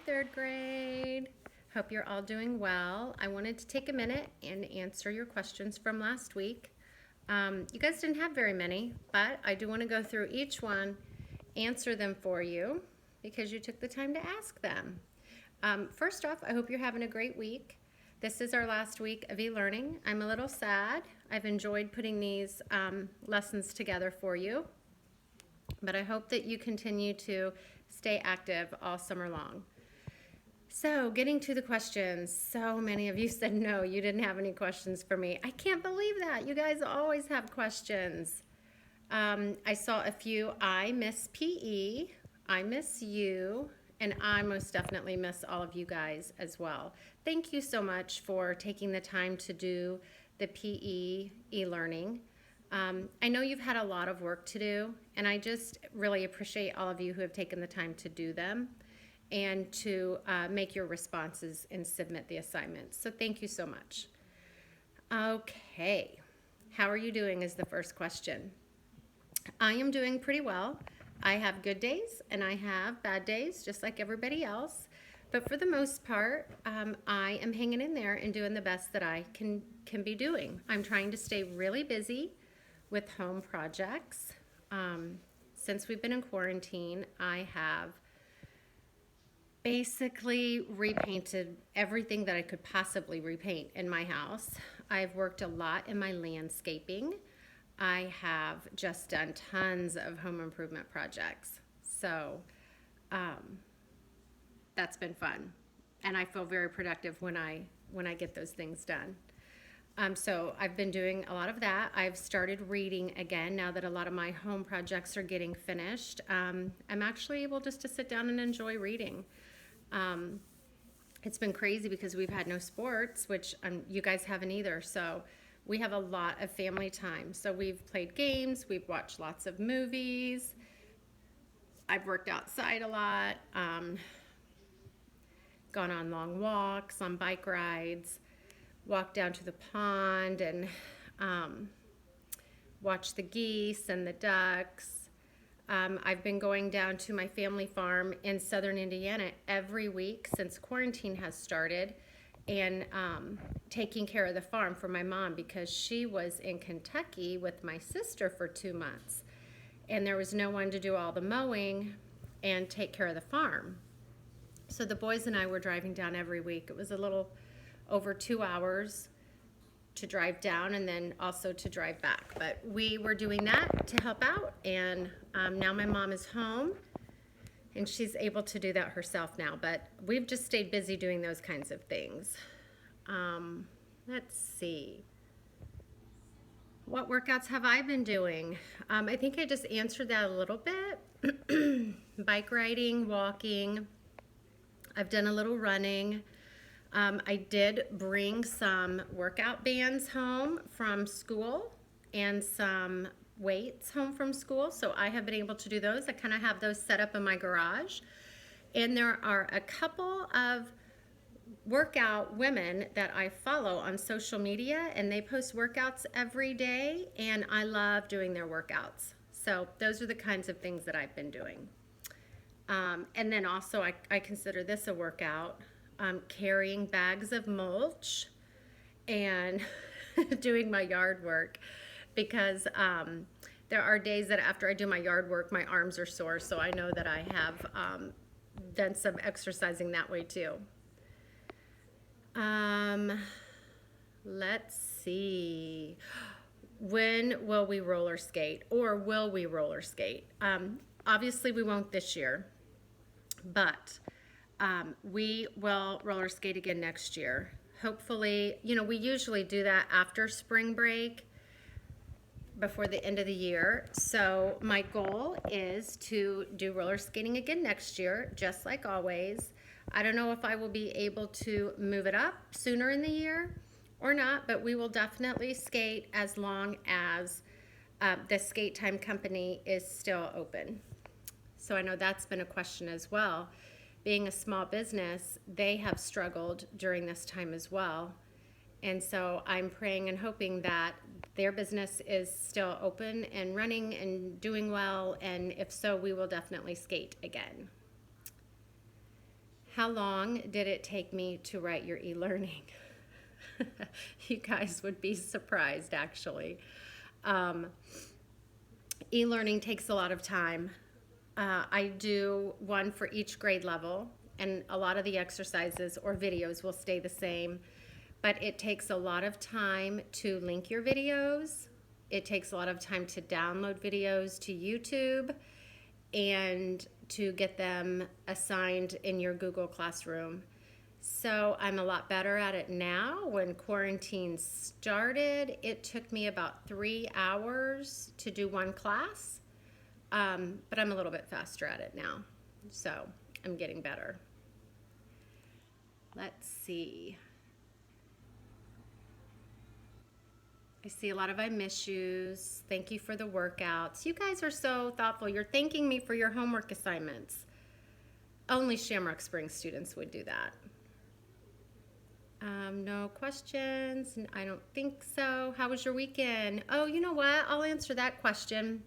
third grade. Hope you're all doing well. I wanted to take a minute and answer your questions from last week. You guys didn't have very many, but I do want to go through each one, answer them for you because you took the time to ask them. First off, I hope you're having a great week. This is our last week of e-learning. I'm a little sad. I've enjoyed putting these lessons together for you, but I hope that you continue to stay active all summer long. So getting to the questions, so many of you said no, you didn't have any questions for me. I can't believe that. You guys always have questions. I saw a few, I miss PE, I miss you, and I most definitely miss all of you guys as well. Thank you so much for taking the time to do the PE e-learning. I know you've had a lot of work to do, and I just really appreciate all of you who have taken the time to do them and to make your responses and submit the assignments. So thank you so much. Okay, how are you doing is the first question. I am doing pretty well. I have good days and I have bad days, just like everybody else. But for the most part, I am hanging in there and doing the best that I can be doing. I'm trying to stay really busy with home projects. Since we've been in quarantine, I have basically repainted everything that I could possibly repaint in my house. I've worked a lot in my landscaping. I have just done tons of home improvement projects. So that's been fun. And I feel very productive when I get those things done. So I've been doing a lot of that. I've started reading again now that a lot of my home projects are getting finished. I'm actually able just to sit down and enjoy reading. It's been crazy because we've had no sports, which you guys haven't either. So we have a lot of family time. So we've played games, we've watched lots of movies. I've worked outside a lot, gone on long walks, on bike rides, walked down to the pond and watched the geese and the ducks. I've been going down to my family farm in southern Indiana every week since quarantine has started and taking care of the farm for my mom because she was in Kentucky with my sister for 2 months and there was no one to do all the mowing and take care of the farm. So the boys and I were driving down every week. It was a little over 2 hours to drive down and then also to drive back. But we were doing that to help out, and now my mom is home and she's able to do that herself now. But we've just stayed busy doing those kinds of things. Let's see. What workouts have I been doing? I think I just answered that a little bit. Bike riding, walking. I've done a little running. I did bring some workout bands home from school and some weights home from school, so I have been able to do those. I kind of have those set up in my garage. And there are a couple of workout women that I follow on social media, and they post workouts every day, and I love doing their workouts. So those are the kinds of things that I've been doing. And then also I consider this a workout. Carrying bags of mulch and doing my yard work because there are days that after I do my yard work my arms are sore, so I know that I have done some exercising that way too. Let's see. When will we roller skate, or will we roller skate? Obviously we won't this year, but we will roller skate again next year. Hopefully, we usually do that after spring break, before the end of the year. So my goal is to do roller skating again next year, just like always. I don't know if I will be able to move it up sooner in the year or not, but we will definitely skate as long as the Skate Time company is still open. So I know that's been a question as well. Being a small business, they have struggled during this time as well. And so I'm praying and hoping that their business is still open and running and doing well, and if so, we will definitely skate again. How long did it take me to write your e-learning? You guys would be surprised, actually. Um, E-learning takes a lot of time. I do one for each grade level, and a lot of the exercises or videos will stay the same, but it takes a lot of time to link your videos. It takes a lot of time to download videos to YouTube and to get them assigned in your Google Classroom. So I'm a lot better at it now. When quarantine started, it took me about 3 hours to do one class, but I'm a little bit faster at it now. So I'm getting better. Let's see. I see a lot of I miss yous. Thank you for the workouts. You guys are so thoughtful. You're thanking me for your homework assignments. Only Shamrock Springs students would do that. No questions. I don't think so. How was your weekend? Oh, you know what? I'll answer that question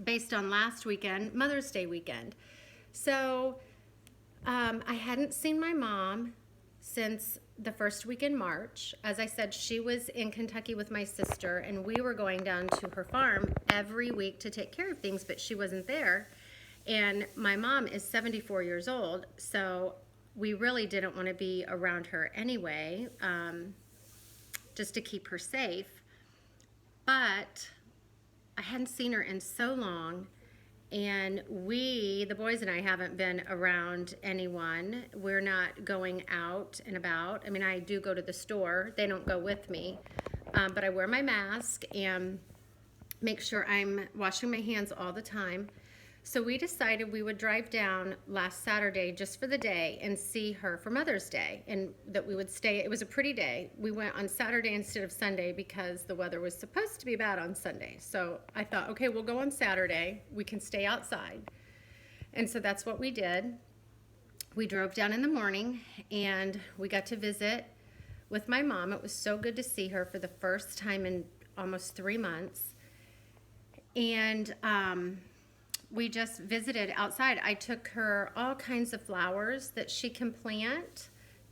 based on last weekend, Mother's Day weekend. So I hadn't seen my mom since the first week in March. As I said, she was in Kentucky with my sister, and we were going down to her farm every week to take care of things, but she wasn't there. And my mom is 74 years old, so we really didn't want to be around her anyway, just to keep her safe. But I hadn't seen her in so long, and the boys and I, haven't been around anyone. We're not going out and about. I mean, I do go to the store. They don't go with me, but I wear my mask and make sure I'm washing my hands all the time. So we decided we would drive down last Saturday just for the day and see her for Mother's Day, and that we would stay. It was a pretty day. We went on Saturday instead of Sunday because the weather was supposed to be bad on Sunday. So I thought, okay, we'll go on Saturday. We can stay outside. And so that's what we did. We drove down in the morning and we got to visit with my mom. It was so good to see her for the first time in almost 3 months. And we just visited outside. I took her all kinds of flowers that she can plant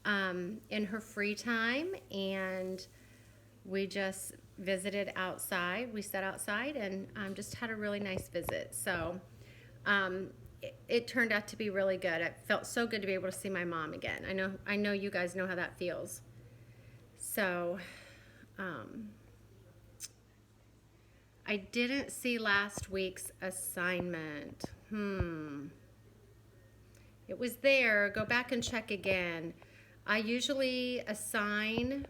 in her free time, and we just visited outside. We sat outside and just had a really nice visit. So it turned out to be really good. It felt so good to be able to see my mom again. I know you guys know how that feels. So I didn't see last week's assignment. It was there. Go back and check again. I usually assign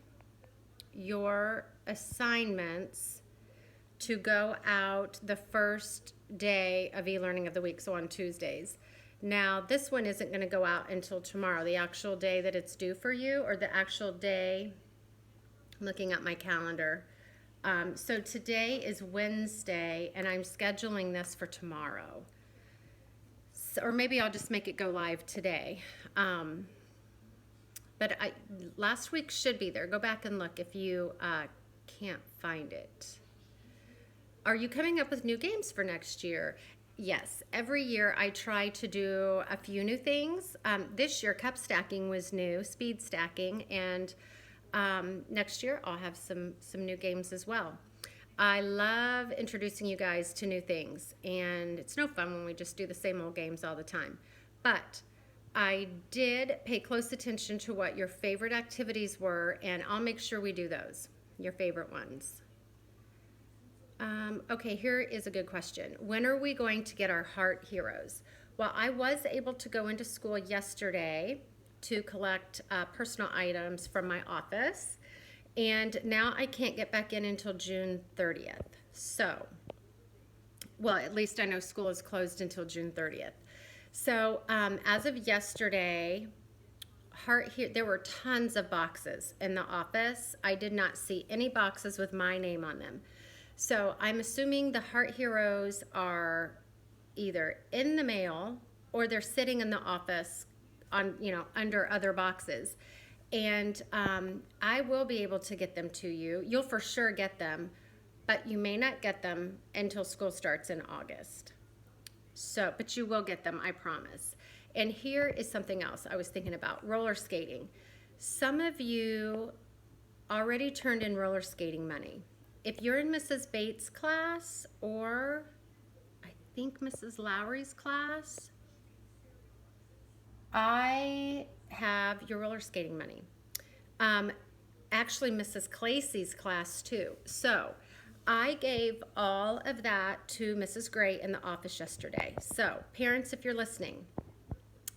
your assignments to go out the first day of e-learning of the week, so on Tuesdays. Now, this one isn't going to go out until tomorrow, the actual day that it's due for you, or the actual day. I'm looking at my calendar. So today is Wednesday, and I'm scheduling this for tomorrow. So, or maybe I'll just make it go live today. But last week should be there. Go back and look if you can't find it. Are you coming up with new games for next year? Yes. Every year I try to do a few new things. This year, cup stacking was new, speed stacking, and next year I'll have some new games as well. I love introducing you guys to new things, and it's no fun when we just do the same old games all the time. But I did pay close attention to what your favorite activities were, and I'll make sure we do those, your favorite ones. Okay, here is a good question. When are we going to get our heart heroes? Well, I was able to go into school yesterday to collect personal items from my office, and now I can't get back in until June 30th. So, well, at least I know school is closed until June 30th. So as of yesterday, there were tons of boxes in the office. I did not see any boxes with my name on them. So I'm assuming the Heart Heroes are either in the mail or they're sitting in the office on, under other boxes. And I will be able to get them to you. You'll for sure get them, but you may not get them until school starts in August. So, but you will get them, I promise. And here is something else I was thinking about, roller skating. Some of you already turned in roller skating money. If you're in Mrs. Bates' class, or I think Mrs. Lowry's class, I have your roller skating money. Actually, Mrs. Clacy's class too. So I gave all of that to Mrs. Gray in the office yesterday. So parents, if you're listening,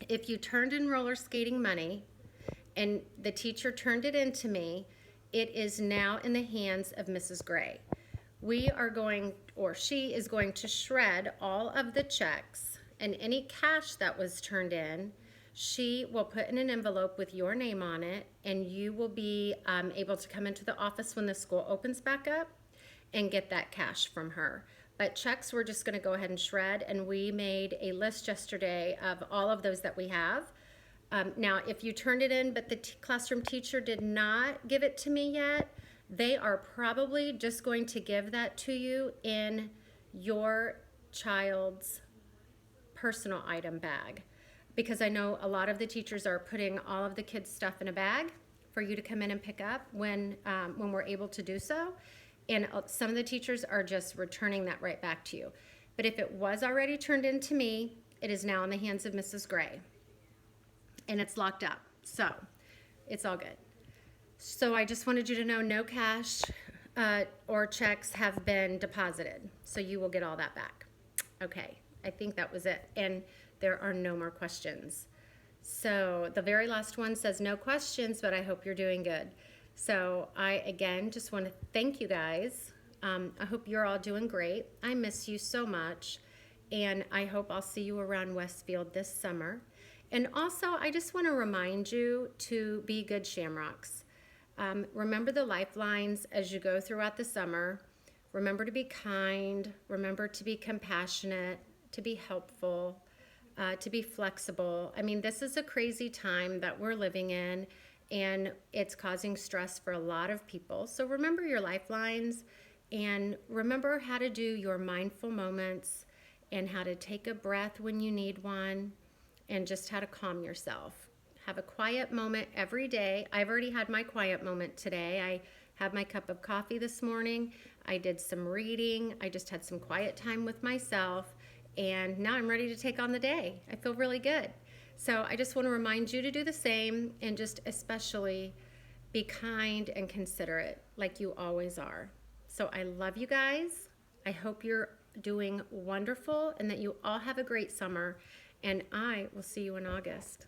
if you turned in roller skating money and the teacher turned it in to me, it is now in the hands of Mrs. Gray. We are going, or she is going to shred all of the checks, and any cash that was turned in, she will put in an envelope with your name on it, and you will be able to come into the office when the school opens back up and get that cash from her. But checks we're just going to go ahead and shred, and we made a list yesterday of all of those that we have. Now, if you turned it in but the classroom teacher did not give it to me yet, they are probably just going to give that to you in your child's personal item bag, because I know a lot of the teachers are putting all of the kids' stuff in a bag for you to come in and pick up when we're able to do so. And some of the teachers are just returning that right back to you. But if it was already turned in to me, it is now in the hands of Mrs. Gray. And it's locked up. So it's all good. So I just wanted you to know no cash or checks have been deposited. So you will get all that back. Okay, I think that was it. And there are no more questions. So the very last one says no questions, but I hope you're doing good. So I, again, just want to thank you guys. I hope you're all doing great. I miss you so much. And I hope I'll see you around Westfield this summer. And also, I just want to remind you to be good Shamrocks. Remember the lifelines as you go throughout the summer. Remember to be kind. Remember to be compassionate, to be helpful, to be flexible. I mean, this is a crazy time that we're living in, and it's causing stress for a lot of people. So remember your lifelines, and remember how to do your mindful moments and how to take a breath when you need one, and just how to calm yourself. Have a quiet moment every day. I've already had my quiet moment today. I had my cup of coffee this morning. I did some reading. I just had some quiet time with myself, and now I'm ready to take on the day. I feel really good. So I just want to remind you to do the same, and just especially be kind and considerate like you always are. So I love you guys. I hope you're doing wonderful and that you all have a great summer, and I will see you in August.